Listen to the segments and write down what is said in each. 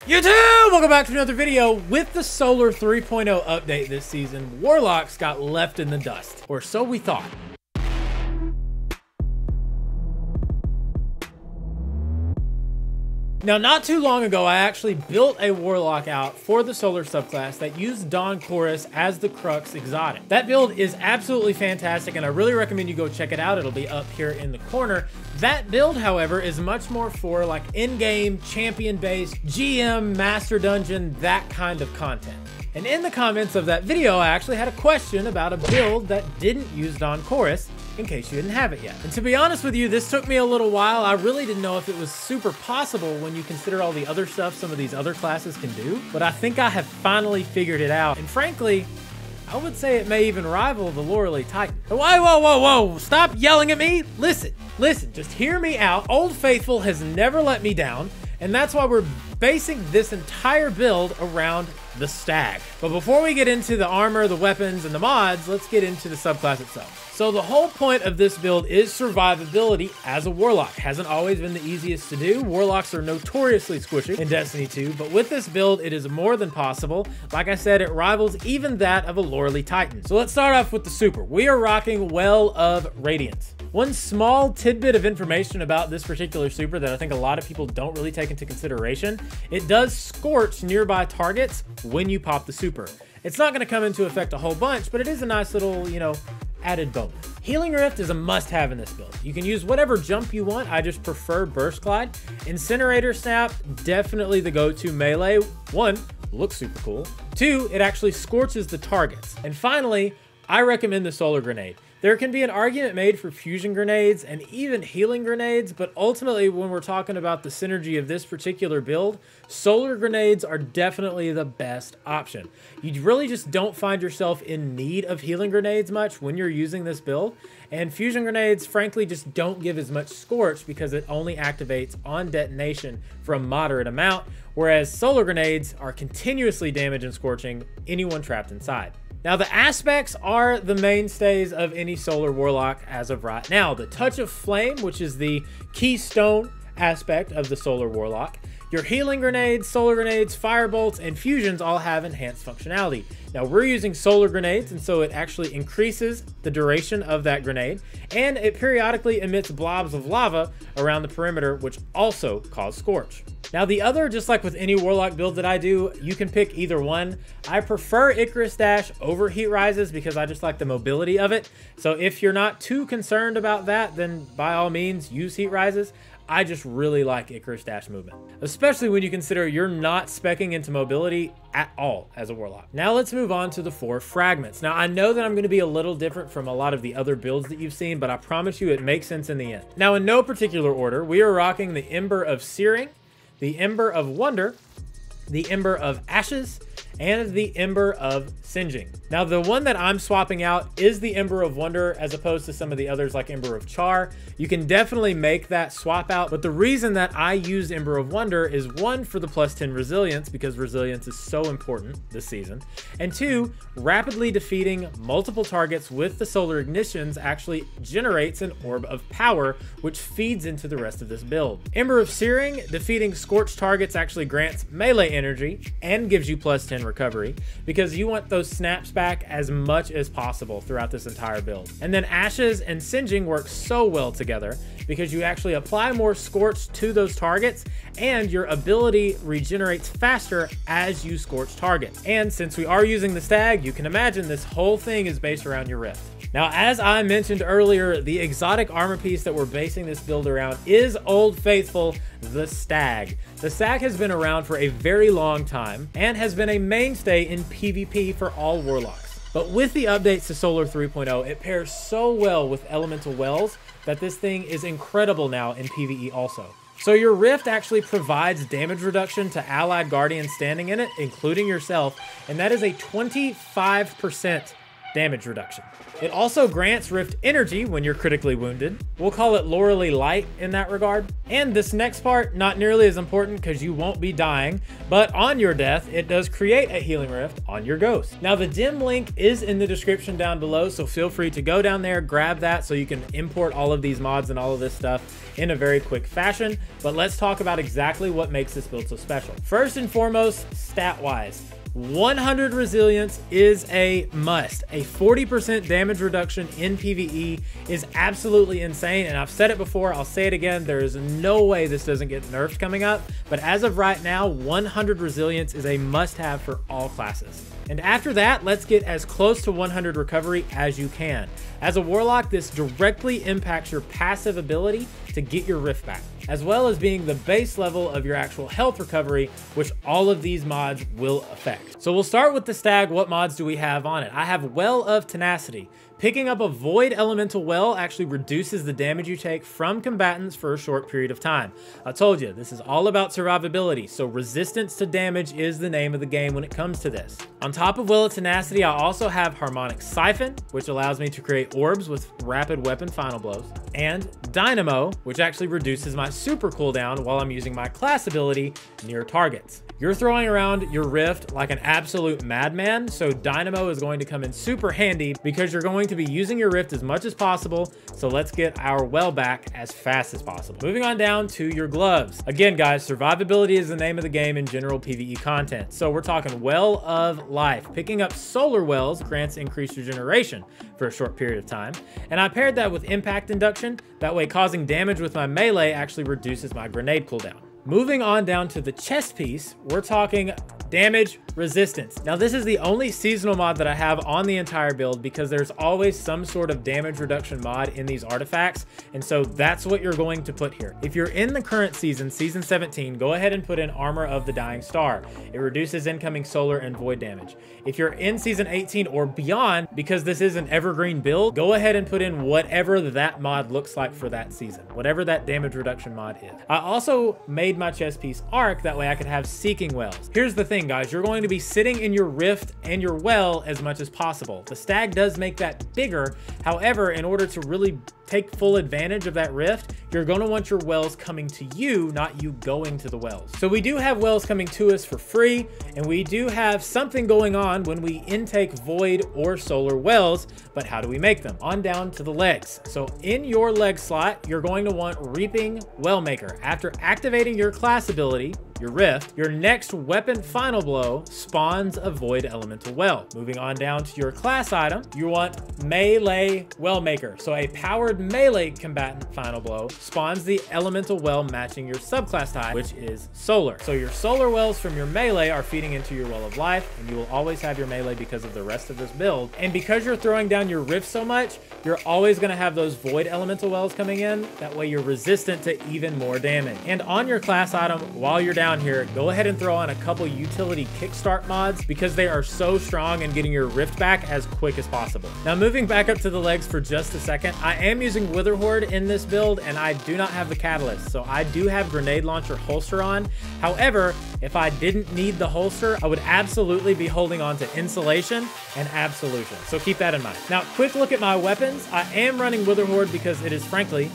YouTube! Welcome back to another video. With the Solar 3.0 update this season, Warlocks got left in the dust, or so we thought. Now, not too long ago, I actually built a Warlock out for the Solar subclass that used Dawn Chorus as the Crux exotic. That build is absolutely fantastic, and I really recommend you go check it out. It'll be up here in the corner. That build, however, is much more for like in-game, champion-based, GM, Master Dungeon, that kind of content. And in the comments of that video, I actually had a question about a build that didn't use Dawn Chorus, in case you didn't have it yet. And to be honest with you, this took me a little while. I really didn't know if it was super possible when you consider all the other stuff some of these other classes can do, but I think I have finally figured it out. And frankly, I would say it may even rival the Loreley Titan. Whoa, stop yelling at me. Listen, just hear me out. Old Faithful has never let me down, and that's why we're basing this entire build around the Stag. But before we get into the armor, the weapons, and the mods, let's get into the subclass itself. So the whole point of this build is survivability as a Warlock. Hasn't always been the easiest to do. Warlocks are notoriously squishy in Destiny 2, but with this build, it is more than possible. Like I said, it rivals even that of a Loreley Titan. So let's start off with the super. We are rocking Well of Radiance. One small tidbit of information about this particular super that I think a lot of people don't really take into consideration, it does scorch nearby targets when you pop the super. It's not going to come into effect a whole bunch, but it is a nice little, added bonus. Healing Rift is a must-have in this build. You can use whatever jump you want. I just prefer Burst Glide. Incinerator Snap, definitely the go-to melee. One, looks super cool. Two, it actually scorches the targets. And finally, I recommend the Solar Grenade. There can be an argument made for fusion grenades and even healing grenades, but ultimately when we're talking about the synergy of this particular build, solar grenades are definitely the best option. You really just don't find yourself in need of healing grenades much when you're using this build, and fusion grenades frankly just don't give as much scorch because it only activates on detonation for a moderate amount, whereas solar grenades are continuously damage and scorching anyone trapped inside. Now, the aspects are the mainstays of any Solar Warlock as of right now. The Touch of Flame, which is the keystone aspect of the Solar Warlock. Your healing grenades, solar grenades, fire bolts, and fusions all have enhanced functionality. Now, we're using solar grenades, and so it actually increases the duration of that grenade, and it periodically emits blobs of lava around the perimeter, which also cause scorch. Now, the other, just like with any Warlock build that I do, you can pick either one. I prefer Icarus Dash over Heat Rises because I just like the mobility of it. So if you're not too concerned about that, then by all means, use Heat Rises. I just really like Icarus Dash movement, especially when you consider you're not speccing into mobility at all as a Warlock. Now let's move on to the 4 fragments. Now I know that I'm going to be a little different from a lot of the other builds that you've seen, but I promise you it makes sense in the end. Now in no particular order, we are rocking the Ember of Searing, the Ember of Wonder, the Ember of Ashes, and the Ember of Singeing. Now, the one that I'm swapping out is the Ember of Wonder as opposed to some of the others like Ember of Char. You can definitely make that swap out, but the reason that I use Ember of Wonder is one, for the +10 resilience, because resilience is so important this season, and two, rapidly defeating multiple targets with the solar ignitions actually generates an orb of power, which feeds into the rest of this build. Ember of Searing, defeating scorched targets actually grants melee energy and gives you +10 recovery, because you want those snaps back as much as possible throughout this entire build. And then Ashes and Singeing work so well together because you actually apply more scorch to those targets and your ability regenerates faster as you scorch targets. And since we are using the Stag, you can imagine this whole thing is based around your Rift. Now, as I mentioned earlier, the exotic armor piece that we're basing this build around is Old Faithful, the Stag. The Stag has been around for a very long time and has been a mainstay in PvP for all Warlocks. But with the updates to Solar 3.0, it pairs so well with Elemental Wells that this thing is incredible now in PvE also. So your Rift actually provides damage reduction to allied guardians standing in it, including yourself, and that is a 25% damage reduction. It also grants Rift energy when you're critically wounded. We'll call it Loreley Light in that regard. And this next part, not nearly as important because you won't be dying, but on your death, it does create a healing rift on your ghost. Now the dim link is in the description down below, so feel free to go down there, grab that so you can import all of these mods and all of this stuff in a very quick fashion. But let's talk about exactly what makes this build so special. First and foremost, stat-wise, 100 resilience is a must. A 40% damage reduction in PvE is absolutely insane, and I've said it before, I'll say it again, there is no way this doesn't get nerfed coming up, but as of right now, 100 resilience is a must-have for all classes. And after that, let's get as close to 100 recovery as you can. As a Warlock, this directly impacts your passive ability to get your Rift back, as well as being the base level of your actual health recovery, which all of these mods will affect. So we'll start with the Stag. What mods do we have on it? I have Well of Tenacity. Picking up a Void Elemental Well actually reduces the damage you take from combatants for a short period of time. I told you, this is all about survivability, so resistance to damage is the name of the game when it comes to this. On top of Well of Tenacity, I also have Harmonic Siphon, which allows me to create orbs with rapid weapon final blows, and Dynamo, which actually reduces my super cooldown while I'm using my class ability near targets. You're throwing around your Rift like an absolute madman, so Dynamo is going to come in super handy because you're going to be using your Rift as much as possible, so let's get our well back as fast as possible. Moving on down to your gloves. Again, guys, survivability is the name of the game in general PvE content, so we're talking Well of Life. Picking up Solar Wells grants increased regeneration for a short period of time, and I paired that with Impact Induction. That way causing damage with my melee actually reduces my grenade cooldown. Moving on down to the chest piece, we're talking damage resistance. Now this is the only seasonal mod that I have on the entire build because there's always some sort of damage reduction mod in these artifacts, and so that's what you're going to put here. If you're in the current season, season 17, go ahead and put in Armor of the Dying Star. It reduces incoming solar and void damage. If you're in season 18 or beyond, because this is an evergreen build, go ahead and put in whatever that mod looks like for that season, whatever that damage reduction mod is. I also made my chest piece arc, that way I could have Seeking Wells. Here's the thing, guys, you're going to be sitting in your Rift and your well as much as possible. The Stag does make that bigger. However, in order to really take full advantage of that Rift, you're going to want your wells coming to you, not you going to the wells. So we do have wells coming to us for free, and we do have something going on when we intake void or solar wells, but how do we make them? On down to the legs. So in your leg slot, you're going to want Reaping Wellmaker. After activating your class ability, your Rift, your next weapon final blow spawns a void elemental well. Moving on down to your class item, you want Melee Wellmaker. So a powered melee combatant final blow spawns the elemental well matching your subclass type, which is solar. So your solar wells from your melee are feeding into your Well of Life, and you will always have your melee because of the rest of this build. And because you're throwing down your Rift so much, you're always going to have those void elemental wells coming in. That way you're resistant to even more damage. And on your class item, while you're down here, go ahead and throw on a couple utility kickstart mods because they are so strong in getting your Rift back as quick as possible. Now moving back up to the legs for just a second, I am using Wither Horde in this build, and I do not have the Catalyst, so I do have Grenade Launcher holster on. However, if I didn't need the holster, I would absolutely be holding on to Insulation and Absolution, so keep that in mind. Now quick look at my weapons. I am running Wither Horde because it is frankly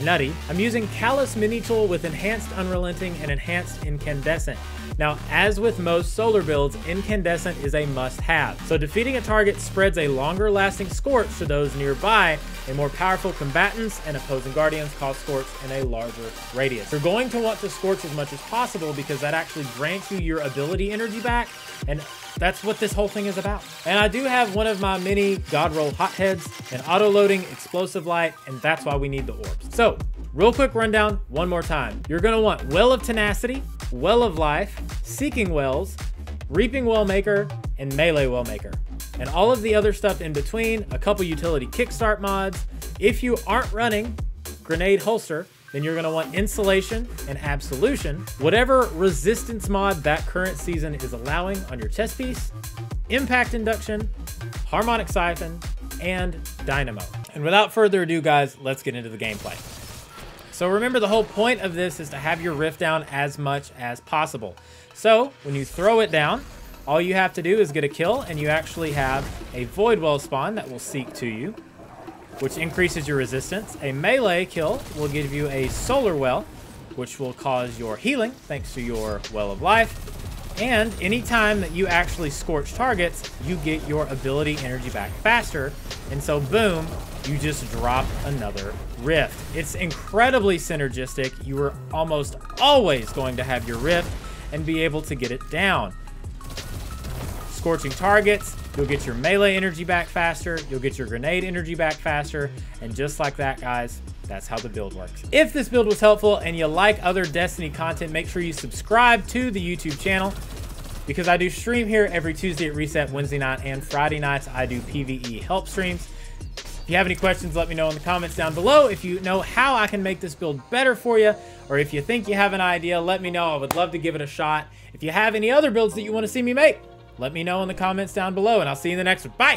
nutty. I'm using Calus mini tool with enhanced unrelenting and enhanced incandescent. Now, as with most solar builds, incandescent is a must-have. So defeating a target spreads a longer lasting scorch to those nearby, and more powerful combatants and opposing guardians cause scorch in a larger radius. You're going to want to scorch as much as possible because that actually grants you your ability energy back, and that's what this whole thing is about. And I do have one of my mini God Roll hotheads, an auto-loading explosive light, and that's why we need the orbs. So, real quick rundown one more time. You're gonna want Well of Tenacity, Well of Life, Seeking Wells, Reaping Wellmaker, and Melee Wellmaker. And all of the other stuff in between, a couple utility kickstart mods. If you aren't running Grenade Holster, then you're gonna want Insulation and Absolution, whatever resistance mod that current season is allowing on your chest piece, Impact Induction, Harmonic Siphon, and Dynamo. And without further ado, guys, let's get into the gameplay. So remember, the whole point of this is to have your Rift down as much as possible. So when you throw it down, All you have to do is get a kill, and you actually have a Void Well spawn that will seek to you, which increases your resistance. A melee kill will give you a Solar Well, which will cause your healing thanks to your Well of Life. And anytime that you actually scorch targets, you get your ability energy back faster. And so boom, you just drop another Rift. It's incredibly synergistic. You are almost always going to have your Rift and be able to get it down. Scorching targets, you'll get your melee energy back faster, you'll get your grenade energy back faster, and just like that, guys, that's how the build works. If this build was helpful and you like other Destiny content, make sure you subscribe to the YouTube channel, because I do stream here every Tuesday at Reset, Wednesday night, and Friday nights I do PvE help streams. If you have any questions, let me know in the comments down below. If you know how I can make this build better for you, or if you think you have an idea, let me know. I would love to give it a shot. If you have any other builds that you want to see me make, let me know in the comments down below, and I'll see you in the next one. Bye!